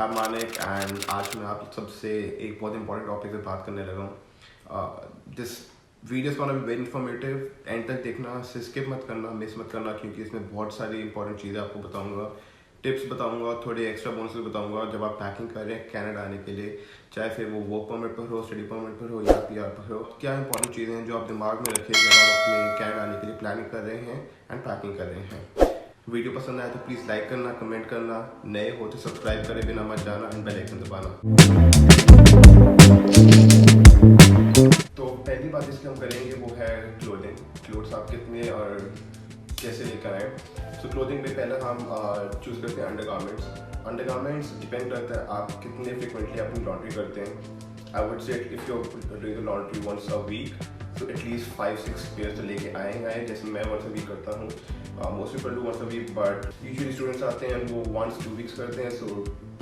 I'm Manik and आज मैं आप सबसे एक बहुत इंपॉर्टेंट टॉपिक पे बात करने लगा हूँ। This video is gonna be very informative, and तक देखना, स्किप मत करना, मिस मत करना, क्योंकि इसमें बहुत सारी इंपॉर्टेंट चीज़ें आपको बताऊंगा, टिप्स बताऊंगा, थोड़े एक्स्ट्रा बोनसेस बताऊंगा जब आप पैकिंग कर रहे हैं कनाडा आने के लिए, चाहे फिर वो वर्क परमिट पर हो, स्टडी परमिट पर हो या PR पर हो। क्या इंपॉर्टेंट चीज़ें हैं जो आप दिमाग में रखें जब आप अपने कनाडा आने के लिए प्लानिंग कर रहे हैं एंड पैकिंग कर रहे हैं। वीडियो पसंद आए तो प्लीज़ लाइक करना, कमेंट करना, नए हो तो सब्सक्राइब करे बिना मत जाना एंड बेल आइकन दबाना। तो पहली बात जिसकी हम करेंगे वो है क्लोथिंग। क्लोथ्स आप कितने और कैसे लेकर आए। सो क्लोथिंग में पहले हम चूज़ करते हैं अंडरगारमेंट्स डिपेंड करता है आप कितने फ्रिक्वेंटली अपनी लॉन्ड्री करते हैं। I would say if you doing the laundry once a week तो एटलीस्ट 5-6 पेयर्स तो लेके आएंगे। जैसे मैं वंस अ वीक करता हूँ, most people do once a week, but usually students आते हैं वो 1-2 वीक्स करते हैं। So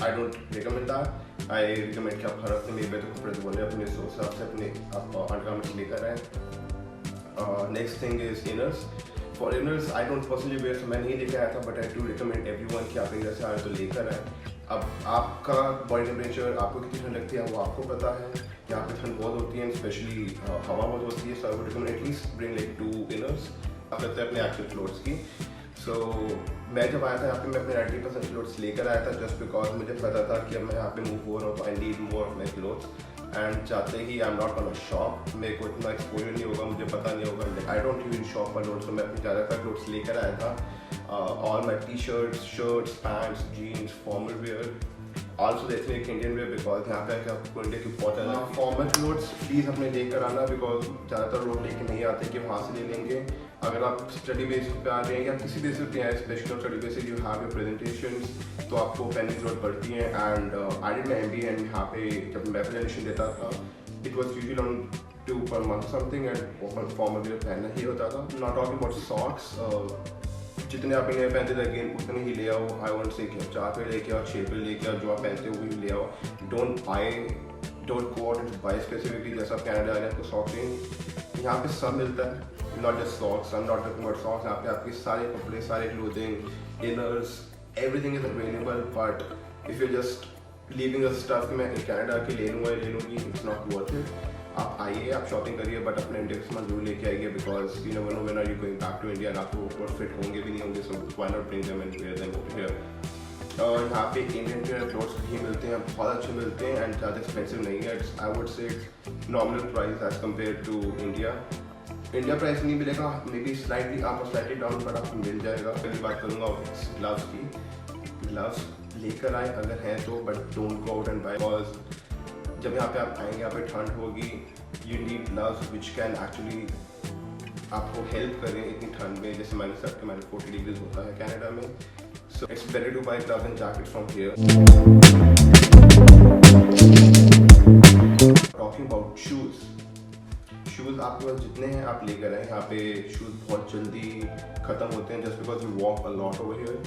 I don't recommend that. I recommend कि आप हर हफ्ते में तो कपड़े धोने अपने हिसाब से अपने आप अंडरगारमेंट्स लेकर आए। Next thing is inners. For inners I don't personally wear, so मैं नहीं लेकर आया था, but I do recommend everyone कि आप इधर से आए तो लेकर आए। अब आपका बॉडी टेम्परेचर, आपको कितनी ठंड लगती है वो आपको पता है। यहाँ पे ठंड बहुत होती है, स्पेशली हवा बहुत होती है। So I would recommend at least bring like 2 inners. आप करते हैं अपने एक्चुअल क्लोथ्स की। सो मैं जब आया था यहाँ पे मैं अपने 90% क्लोथ्स लेकर आया था, जस्ट बिकॉज मुझे पता था कि अब मैं यहाँ पे मूव हो रहा हूँ तो I need more of my clothes. And चाहते ही I am not on a shop, मेरे को इतना एक्सपोजर नहीं होगा, मुझे पता नहीं होगा, आई डोंट यूज शॉप पर लोड। सो मैं अपने ज़्यादातर क्लोथ्स लेकर आया था। All my T-shirts, shirts, pants, jeans, formal wear, also देखते हैं इंडियन वेयर, बिकॉज यहाँ पे आके आपको इंडिया की बहुत ज़्यादा फॉर्मल क्लोथ्स प्लीज़ अपने लेकर आना, बिकॉज ज़्यादातर लोग लेके नहीं आते कि वहाँ से ले लेंगे। अगर आप स्टडी बेसिस पे आ रहे हैं या किसी बेसिस पे आए, special study basis, you have your presentations, तो आपको पहनने की जरूरत पड़ती है। And I did my MBA and यहाँ पे जब मैं प्रेजेंटेशन देता था it was usually on 2 per month something, and formal wear पहनना ही होता था। नॉट टॉकिंग अबाउट सॉक्स, जितने आप इंडिया में पहनते थे अगेन उतने ही ले आओ। आई वॉन्ट से कि 4 पेड़ लेके आओ, 6 पेड़ लेके आओ, जो आप पहनते हो वही ले आओ। Don't go out and buy specifically. जैसा आप कनाडा आ रहे हैं आपको सॉक्स चाहिए, यहाँ पे सब मिलता है, not just socks. I am not talking about socks. यहाँ पे आपके सारे कपड़े, सारे clothing, inners, everything is available. But if you just leaving a stuff मैं कनाडा आके ले लूँगा ले लूँगी, इट्स नॉट वर्थ इट। आप आइए, आप शॉपिंग करिए, बट अपने इंडिया का सामान जरूर लेके आइए, because you never know when are you going back to India, आपको ऊपर फिट होंगे भी नहीं होंगे। So why not bring them and wear them over here. और यहाँ पे इंडियन क्लोथ्स भी मिलते हैं, बहुत अच्छे मिलते हैं एंड ज़्यादा एक्सपेंसिव नहीं है। It's I would say normal price as compare to India. India price नहीं मिलेगा, मे बी स्लाइटली आपको स्लाइटली डाउन, बट आपको मिल जाएगा। पहली बात करूँगा ग्लव्स की। ग्लव्स लेकर आए अगर हैं तो, but don't go out and buy, because जब यहाँ पे आप आएंगे, यहाँ पे ठंड होगी, you need gloves which can actually आपको हेल्प करें इतनी ठंड में। जैसे -40 डिग्रीज होता है कनाडा में, so it's better to buy gloves and jacket from here. Talking about shoes आपके पास जितने हैं आप लेकर आए। यहाँ पे शूज़ बहुत जल्दी ख़त्म होते हैं, just because you walk a lot over here.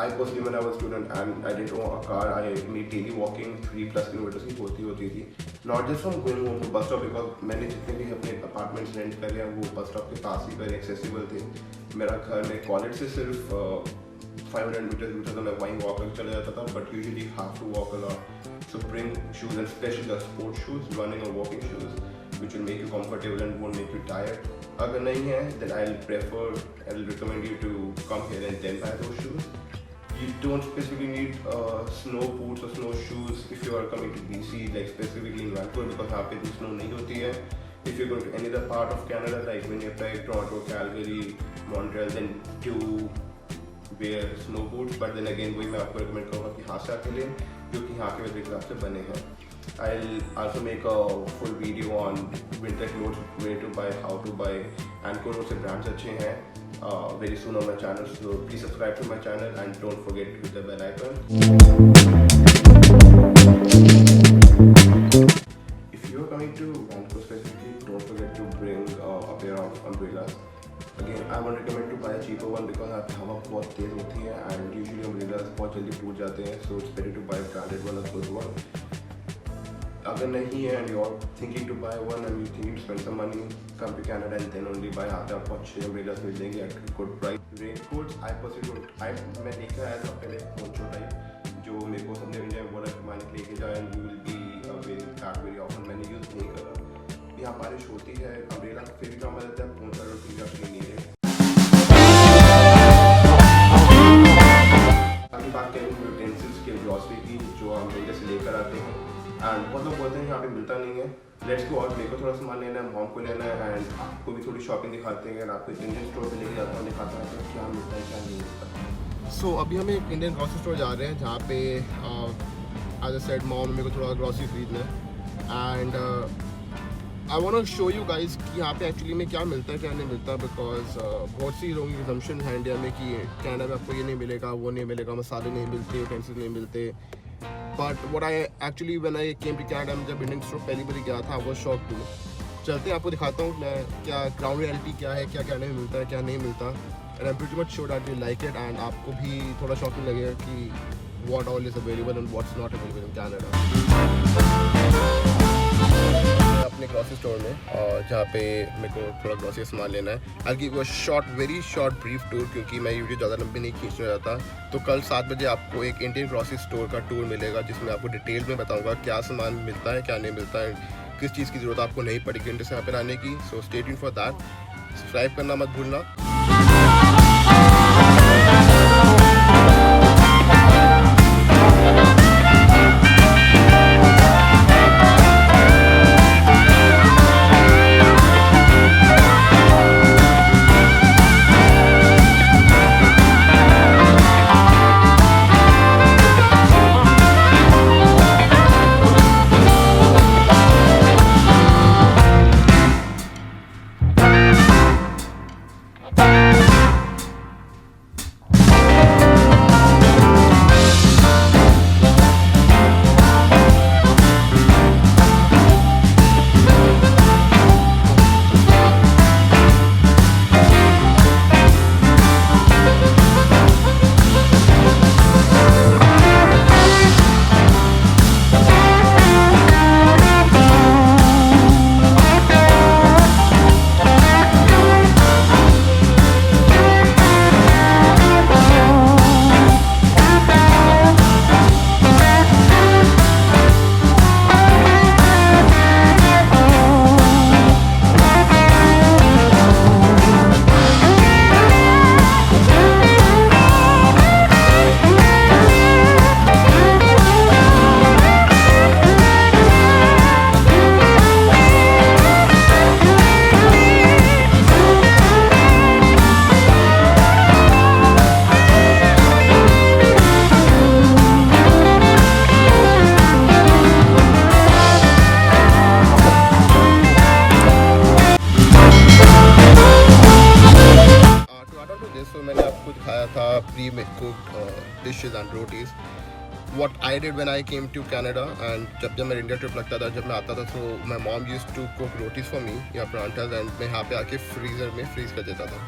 I personally when I was a student and I didn't own a car, I made daily walking 3+ kilometre की होती थी। Not just from going home to bus stop, because मैंने जितने भी अपने apartments rent कर लिया वो बस स्टॉप के पास ही पर एक्सेसिबल थे। मेरा घर में कॉलेज से सिर्फ 500 मीटर दूर था, तो मैं वहीं वॉक करके चला जाता था, but usually have to walk a lot. So bring shoes and specially the sports shoes, running और walking shoes which will make you comfortable and won't make you tired. अगर नहीं है then I'll recommend you to come here and then buy those shoes. You don't specifically need snow boots or snow shoes if you are coming to BC, like specifically in Vancouver, because यहाँ पे snow नहीं होती है. If you're going to any other part of Canada like Winnipeg, Toronto, Calgary, Montreal, then do wear snow boots. But then again वही मैं आपको recommend करूँगा कि यहाँ से आके लें, जो कि यहाँ के वेदर के हिसाब से बने हैं. I'll also make a full video on winter clothes, where to buy, how to buy, and कौन से brands अच्छे हैं. Very soon on my channel, so please subscribe to my channel and don't forget to hit the bell icon. If you are coming to Vancouver specifically, don't forget to bring a pair of umbrellas. Again, I would recommend to buy a cheaper one because हवा बहुत तेज होती है and usually umbrellas बहुत जल्दी टूट जाते हैं, so it's better to buy a branded one, a good one. अगर नहीं है and you're thinking to buy one and you thinking to spend some money, come to Canada and then only buy. आते आपको अच्छे umbrellas मिल जाएंगे at good price. Raincoats, I personally don't, मैं लेकर आया था पहले poncho type, जो मेरे को समझे इंडिया में बोला कि मैंने लेके जाए and you will be wearing that very often, मैंने यूज़ नहीं करा। यहाँ बारिश होती है, अम्ब्रेला फिर भी काम आ जाता है, फोन का फिर भी नहीं है। अभी बात करें यूटेंसिल्स की, ग्रॉसरी की, जो हम इंडिया से लेकर आते हैं एंड बहुत लोग बोलते हैं यहाँ पे मिलता नहीं है। लेट्स गो और मेरे को थोड़ा सामान लेना है, मॉम को लेना है एंड आपको भी थोड़ी शॉपिंग दिखाते हैं एंड आपको इंडियन स्टोर पे लेके जाता हूँ, दिखाता हूँ कि क्या मिलता है क्या नहीं मिलता। सो अभी हम एक इंडियन ग्रॉसरी स्टोर जा रहे हैं जहाँ पे एज अ सेड मॉम मेरे को थोड़ा ग्रॉसरी खरीदना है and I want to show you guys कि यहाँ पे एक्चुअली में क्या मिलता है क्या नहीं मिलता, बिकॉज बहुत सी लोगों की assumption है इंडिया में कि कनाडा में आपको ये नहीं मिलेगा, वो नहीं मिलेगा, मसाले नहीं मिलते, यूटेंसिल्स नहीं मिलते। But what I actually when I came to Canada, में जब इंडियन स्टोर पहली बार गया था, वो शॉक टू। चलते हैं आपको दिखाता हूँ मैं क्या ग्राउंड रियलिटी क्या है, क्या क्या नहीं मिलता है, क्या नहीं मिलता। And I am pretty much sure that you like it and आपको भी थोड़ा शॉकिंग लगेगा कि what all is available and what's not available in Canada. अपने ग्रॉसरी स्टोर में और जहाँ पे मेरे को थोड़ा ग्रॉसरी सामान लेना है। I give you a very short brief tour, क्योंकि मैं वीडियो ज़्यादा लंबी नहीं खींचना चाहता। तो कल 7 बजे आपको एक इंडियन ग्रॉसरी स्टोर का टूर मिलेगा जिसमें आपको डिटेल में बताऊंगा क्या सामान मिलता है क्या नहीं मिलता है, किस चीज़ की ज़रूरत आपको नहीं पड़ेगी इंडिया से यहाँ पर आने की। सो stay tuned for that, subscribe करना मत भूलना। So मैंने आपको दिखाया था pre-cooked dishes and rotis. What I did when I came to Canada and जब मेरा इंडिया ट्रिप लगता था, जब मैं आता था, तो my mom used to cook rotis for me या परांठास, and मैं यहाँ पे आके फ्रीज़र में फ्रीज़ कर देता था।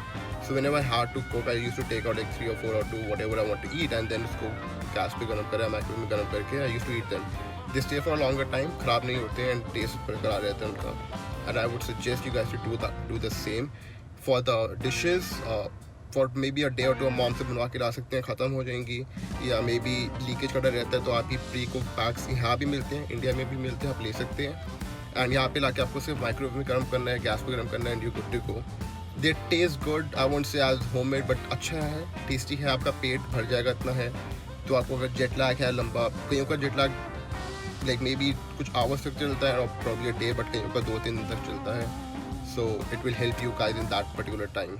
So whenever I had to cook, I used to take out like 3 or 4 or 2 whatever I want to eat and then उसको गैस पे गर्म करा, माइक्रोवेव में गर्म करके I used to eat them. They stay for a longer time, ख़राब नहीं होते हैं and taste बरकरार रहता है उनका। And I would suggest you guys to do the same for the dishes. For may be a day और 2 mom से बनवा के ला सकते हैं, ख़त्म हो जाएंगी, या मे बी लीकेज का डर रहता है तो आप ही प्री कुक पैक्स यहाँ भी मिलते हैं, इंडिया में भी मिलते हैं, आप ले सकते हैं। एंड यहाँ पे लाके आपको सिर्फ माइक्रोवेव में गर्म करना है, गैस पे गर्म करना है and you good to go. They taste good, I won't say as homemade, but अच्छा है, टेस्टी है, आपका पेट भर जाएगा इतना है। तो आपको अगर जेट लैग है लंबा, कईयों का jet lag like may be कुछ आवर्स तक चलता है और प्रॉब्ली अ डे, बट कईयों का 2-3 दिन तक चलता है। So it will help you guys in that particular time.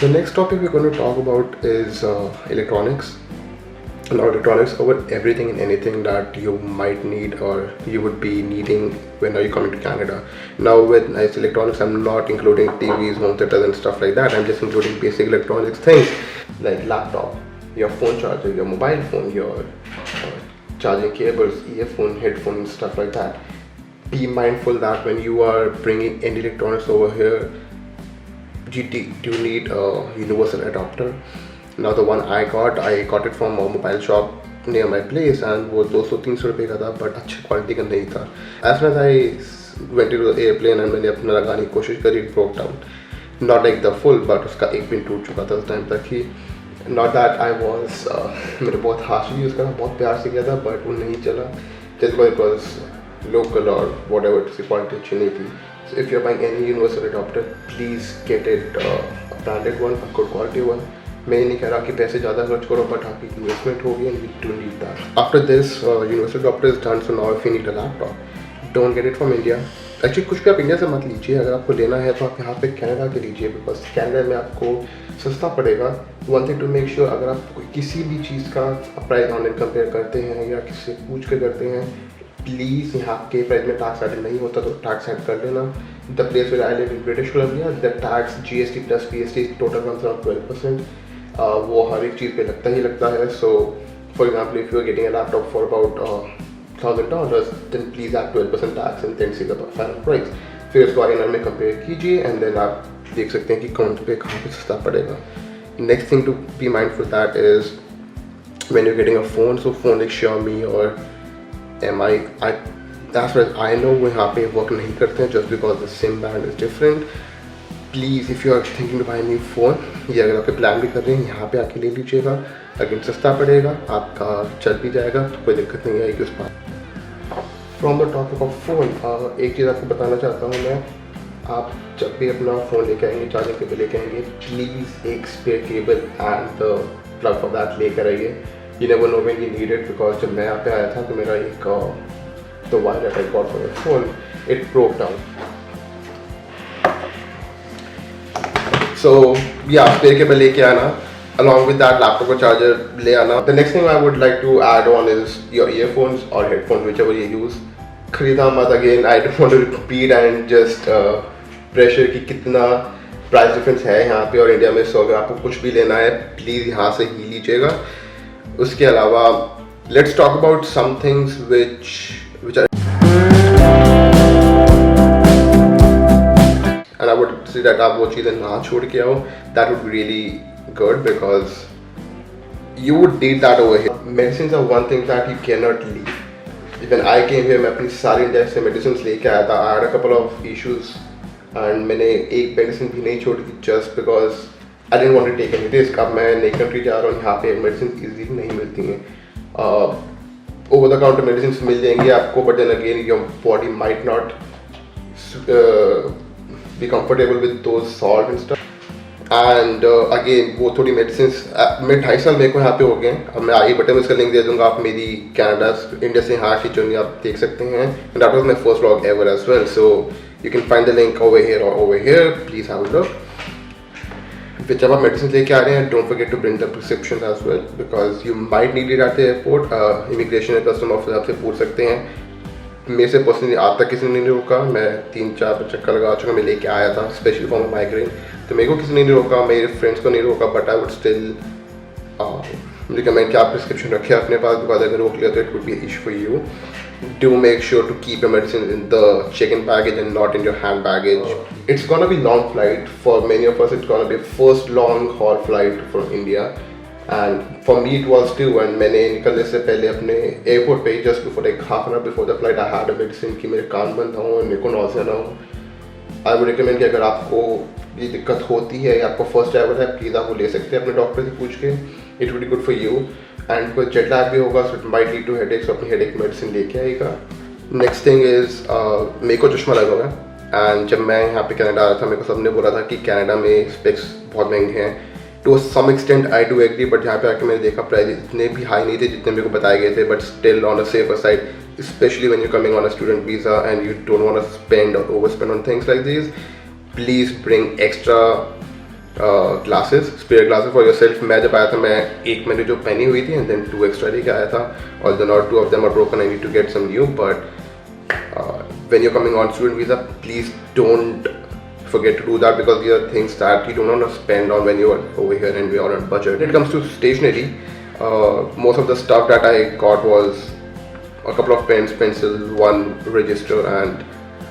The next topic we're going to talk about is electronics. Now electronics cover everything and anything that you might need or you would be needing when you coming to Canada. Now with nice electronics, I'm not including TVs, home theaters and stuff like that. I'm just including basic electronics things like laptop, your phone charger, your mobile phone, your charging cables, earphone, headphones, stuff like that. Be mindful that when you are bringing any electronics over here, you need a universal adapter. Now the one I got it from a mobile shop near my place and वो 200-300 रुपये का था, but अच्छी quality का नहीं था। As soon as I went into the airplane and मैंने अपना लगाने की कोशिश करी, it broke down. Not like the full, but उसका एक पिन टूट चुका था उस टाइम तक ही। नॉट दैट आई वॉज मैंने बहुत हार्शली यूज़ करा, बहुत प्यार से किया था, बट वो नहीं चला just because it was local और वॉट एवर उसकी क्वालिटी अच्छी नहीं थी। So if you are buying any universal adapter, please get it branded one, a good quality one. मैं नहीं कह रहा कि पैसे ज़्यादा खर्च करो, बट आपकी इन्वेस्टमेंट होगी and you do need that. After this universal adopter is done, so now if you need a laptop, don't get it from India. Actually कुछ भी आप इंडिया से मत लीजिए, अगर आपको लेना है तो आप यहाँ पे कनाडा के लीजिए, बिकॉज कनाडा में आपको सस्ता पड़ेगा। One thing to make sure, अगर आप किसी भी चीज़ का प्राइस ऑनलाइन कंपेयर करते हैं या किसी से पूछ के करते हैं, प्लीज़ यहाँ के प्राइस में टैक्स ऐड नहीं होता तो टैक्स ऐड कर लेना। The place where I live in British Columbia, the tax GST plus PST total comes around 12%। वो हर एक चीज़ पे लगता ही लगता है। So for example, if you are getting a laptop for about $1,000, then please add 12% tax and then see the final price। फिर उसको INR में कंपेयर कीजिए एंड देन आप देख सकते हैं कि कौन पे कहाँ पे सस्ता पड़ेगा। Next thing to be mindful that is when you getting a phone, so phone like Xiaomi और MI, as far as I know वो यहाँ पे वर्क नहीं करते हैं just because the SIM band is different। Please if you are thinking to buy new phone, ये अगर आपके प्लान भी कर रहे हैं यहाँ पे आके ले लीजिएगा। अगर सस्ता पड़ेगा, आपका चल भी जाएगा, तो कोई दिक्कत नहीं आएगी उस पर। From the topic of phone, एक चीज़ आपको बताना चाहता हूँ मैं, आप जब भी अपना फ़ोन लेके आएंगे, चार्जिंग केबल लेके आएंगे, प्लीज़ एक spare cable and plug for that लेकर आइए। You never know when you need it, because जब मैं यहाँ पे आया था तो मेरा एक the wire that I got for the phone, it broke down. So yeah, spare cable लेके आना, along with that laptop का charger ले आना। The next thing I would like to add on is your earphones or headphones, whichever you use। खरीदा मत, again I don't want to repeat and just pressure कि कितना price difference है यहाँ पे और इंडिया में। सो अगर आपको कुछ भी लेना है, प्लीज़ यहाँ से ही लीजिएगा। उसके अलावा let's talk about some things which are and I would say that आप वो चीज़ें ना छोड़ के आओ, that would be really good because you would need that over here। Medicines are one thing that you cannot leave। When I came here, मैं अपनी सारी इंडिया से medicines लेके आया था। I had a couple of issues and मैंने एक medicine भी नहीं छोड़ी थी just because I didn't want to take any risk। अब मैं नई कंट्री जा रहा हूँ, यहाँ पे medicines easily नहीं मिलती हैं। Over the counter medicines मिल जाएंगी आपको, but then again your body might not be comfortable with those salt and stuff। and again वो थोड़ी medicines, मैं 2.5 साल मेरे को यहाँ पे हो गए। अब मैं आई बटन में इसका लिंक दे दूँगा, आप मेरी कनाडा इंडिया से यहाँ की जर्नी आप देख सकते हैं। and that was my first vlog ever as well, so you can find the link over here or over here, please have a look। फिर जब आप मेडिसिन लेके आ रहे हैं, don't forget to bring the prescription as well, because you might need it at the airport. Immigration या custom officer आपसे पूछ सकते हैं। मेरे से पर्सनली आज तक किसी ने नहीं रोका, मैं 3-4 चक्कर लगा चुका, मैं लेके आया था स्पेशली फॉर माई माइग्रेन, तो मेरे को किसी ने नहीं रोका, मेरे फ्रेंड्स को नहीं रोका, but I would still recommend कि आप प्रिस्क्रिप्शन रखें अपने पास, बिकॉज अगर रोक लिया तो it would B issue for you. Do make sure to keep your medicine in the check-in baggage and not in your hand baggage। It's gonna be long flight for many of us, it's gonna be first long haul flight from India, and for me it was too। and मैंने निकलने से पहले अपने airport पे just before like half an hour before the flight I had a medicine कि मेरे कान बंद हो और मेरे को नॉइज़ ना हो। I would recommend कि अगर आपको ये दिक्कत होती है या आपको फर्स्ट ट्रैवल है, प्लीज़ आप वो ले सकते हैं अपने डॉक्टर से पूछ के, it would be good for you. And कोई जेट लैग भी होगा, so it might lead to headache, so अपनी हेडेक मेडिसिन लेके आएगा। नेक्स्ट थिंग इज़ मेरे को चश्मा लगा हुआ है, एंड जब मैं यहाँ पे कनाडा आया था, मेरे को सबने बोला था कि कनाडा में स्पेक्स बहुत महंगे हैं। To some extent I do agree, but यहाँ पे आके मैंने देखा प्राइस इतने भी हाई नहीं थे जितने मेरे को बताए गए थे, but still on a safer side, specially when you coming on a student visa and you don't want to spend और over spend on things like this. Please bring extra glasses, spare glasses for yourself. मैं जब आया था, मैं एक मैंने जो पहनी हुई थी एंड देन 2 एक्स्ट्रा लेके आया था, और देन और 2 of them are broken, I need to get some new। but when you're coming on student visa, please don't forget to do that, because these are things that you don't want to spend on when you're over here and we are on budget। When it comes to stationery, most of the stuff that I got was a couple of pens, pencil, 1 register and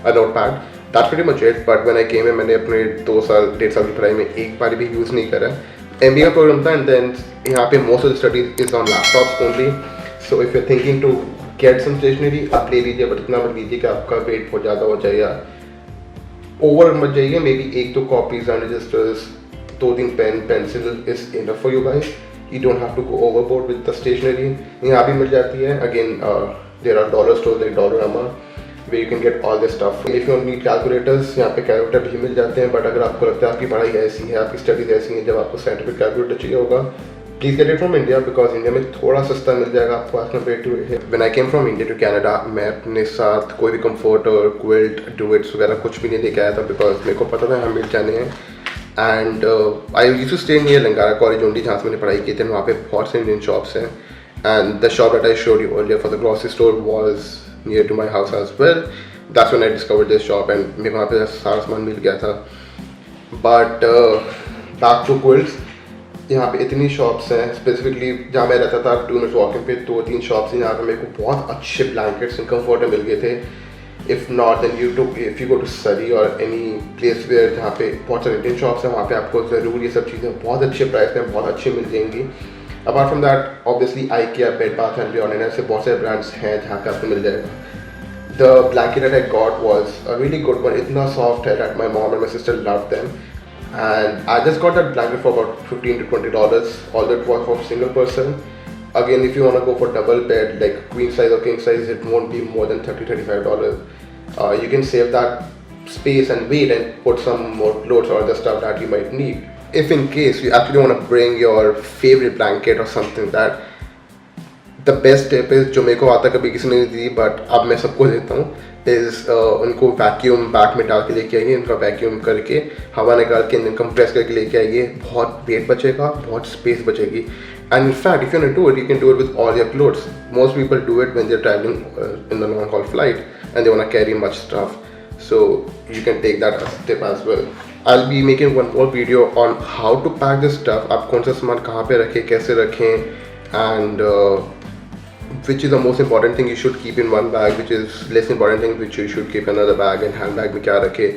a notepad। That's pretty much it। but when I came here, मैंने अपने 2 साल 1.5 साल की पढ़ाई में एक बार भी use नहीं करा। MBA का प्रोग्राम था, एंड देन यहाँ पे most of the studies is on laptops only. So if you are thinking to get some stationery, आप ले लीजिए, बट इतना मत लीजिए कि आपका वेट बहुत ज़्यादा हो जाए या ओवर मत जाइए, may be 1-2 copies and registers, 2-3 pen pencil is enough for you guys. You don't have to go overboard with the stationery. यहाँ भी मिल जाती है. Again, there are dollar stores like Dollarama where you can get all this stuff. If you need calculators, यहाँ पे calculator भी मिल जाते हैं. But अगर आपको लगता है आपकी पढ़ाई ऐसी है, आपकी स्टडीज ऐसी हैं, जब आपको scientific calculator चाहिए होगा, please get it from India because India में थोड़ा सस्ता मिल जाएगा आपको as compared to here. When I came from India to Canada, मैं अपने साथ कोई भी comforter, quilt, duets वगैरह कुछ भी नहीं लेके आया था because मेरे को पता था हम मिल जाने हैं. And I used to stay near Langara college only, जहाँ से मैंने पढ़ाई की थी. वहाँ पे बहुत से इंडियन शॉप्स हैं and the shop that I showed you earlier for the grocery store was near to my house as well. That's when I discovered this shop and मेरे वहाँ पे सारा सामान मिल गया था. बट बैक टू क्विल्ट्स, यहाँ पे इतनी शॉप्स हैं. स्पेसिफिकली जहाँ मैं रहता था 2 मिनट्स वॉकिंग पे 2-3 शॉप्स हैं जहाँ पे मेरे को बहुत अच्छे ब्लैंकेट्स एंड कंफर्टर मिल गए थे. If not, then if you go to Surrey or any place where जहाँ पे बहुत सारे इंडियन शॉप्स हैं, वहाँ पे आपको ज़रूर ये सब चीज़ें बहुत अच्छे प्राइस में बहुत अच्छी मिल जाएंगी. Apart from that, obviously IKEA, Bed Bath and Beyond, ऐसे बहुत सारे ब्रांड्स हैं जहाँ पे आपको मिल जाएगा. The blanket that I got was a really good one. इतना soft है that my mom and my sister loved them. And I just got that blanket for about $15 to $20. All that was for a single person. Again, if you want to go for double bed like queen size or king size, it won't be more than $30-35. You can save that space and weight and put some more clothes or other stuff that you might need. If in case you actually want to bring your favorite blanket or something, that the best tip is, जो मेरे को आता कभी किसी ने नहीं दी but अब मैं सबको देता हूँ, is उनको वैक्यूम बैग में डाल के लेके आइए. उनका वैक्यूम करके हवा निकाल के कंप्रेस करके लेके आइए. बहुत वेट बचेगा, बहुत स्पेस बचेगी. And in fact, if you want to do it, you can do it with all your clothes. Most people do it when they're traveling in the long haul flight and they want to carry much stuff. So you can take that as a tip as well. I'll be making one more video on how to pack this stuff. आप कौन सा सामान कहाँ पे रखें, कैसे रखें, and which is the most important thing you should keep in one bag, which is less important thing which you should keep in another bag, and handbag में क्या रखें.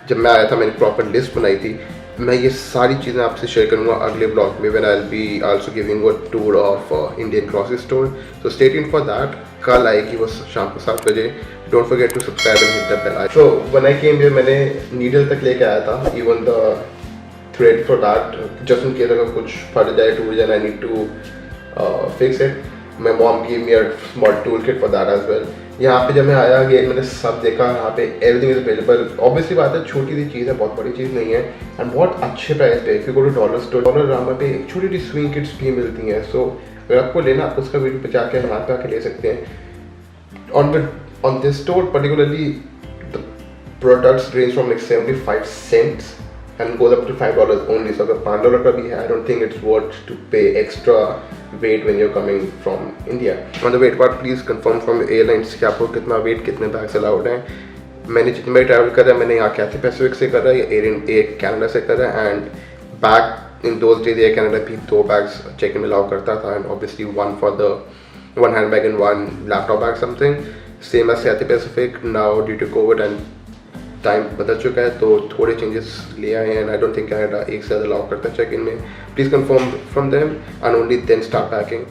जब मैं आया था मैंने प्रॉपर लिस्ट बनाई थी. मैं ये सारी चीज़ें आपसे शेयर करूँगा अगले ब्लॉग में when I will be also giving a tour of Indian grocery store. So stay tuned for that. कल आएगी वो शाम को 7 बजे. Don't forget to subscribe and hit the bell. So when I came here मैंने needle तक लेके आया था, even the thread for that, just in case अगर कुछ फट जाए, टूट जाए, I need to fix it. My mom give me a small tool kit for that as well. यहाँ पे जब मैं आया अगेन मैंने सब देखा. यहाँ पे एवरीथिंग इज अवेलेबल. ऑब्वियसली बात है, छोटी सी चीज़ है, बहुत बड़ी चीज़ नहीं है एंड बहुत अच्छे प्राइस पे. If you go to dollar store, Dollarama पे छोटी छोटी स्विंग किट्स भी मिलती हैं. सो अगर आपको लेना, आप उसका वीडियो बचा के यहाँ पे आके ले सकते हैं. On this store particularly, the products range from like 75 cents and goes up to $5 only. So अगर $5 का भी है, I don't think it's worth to pay extra weight when you're coming from India. On the weight part, please confirm from the airlines कि आपको कितना weight, कितने bags allowed हैं. मैंने जितने बार ट्रैवल करा है, मैंने यहाँ कैथे पैसिफिक से करा है या एयर कनाडा से करा है. And bag in those days air Canada भी 2 bags चेक इन अलाउ करता था. And obviously one handbag and one laptop bag something. Same as Cathay Pacific. Now due to COVID and time बदल चुका है तो थोड़े चेंजेस ले आए हैं. And I don't think Canada एक से ज़्यादा अलाउ करता है चेक इन में. Please confirm from them and only then start packing.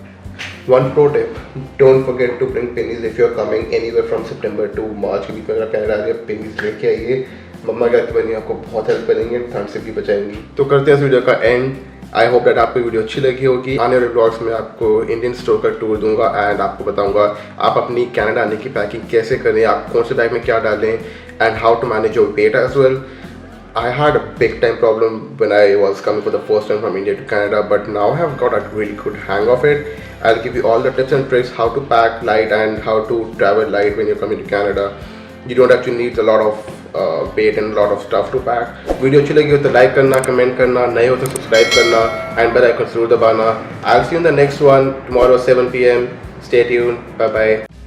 One pro tip, don't forget to bring pennies if you're coming anywhere from September to March के बीच में. अगर Canada आ गए, pennies लेके आइए. मम्मा कहती बनी आपको बहुत हेल्प करेंगे, ठंड से भी बचाएंगी. तो करते हैं इस वीडियो का एंड. आई होप दैट आपको वीडियो अच्छी लगी होगी. आने वाले ब्लॉग्स में आपको इंडियन स्टोर का टूर दूंगा एंड आपको बताऊंगा आप अपनी कनाडा आने की पैकिंग कैसे करें, आप कौन से बैग में क्या डालें, and how to manage your weight as well. I had a big time problem when I was coming for the first time from India to Canada, but now I have got a really good hang of it. I'll give you all the tips and tricks how to pack light and how to travel light when you're coming to Canada. You don't actually need a lot of weight and a lot of stuff to pack. Video अच्छी लगी हो तो like करना, comment करना, नए हो तो subscribe करना एंड बेल आइकन जरूर दबाना. I'll see you in the next one tomorrow 7 PM. Stay tuned. Bye bye.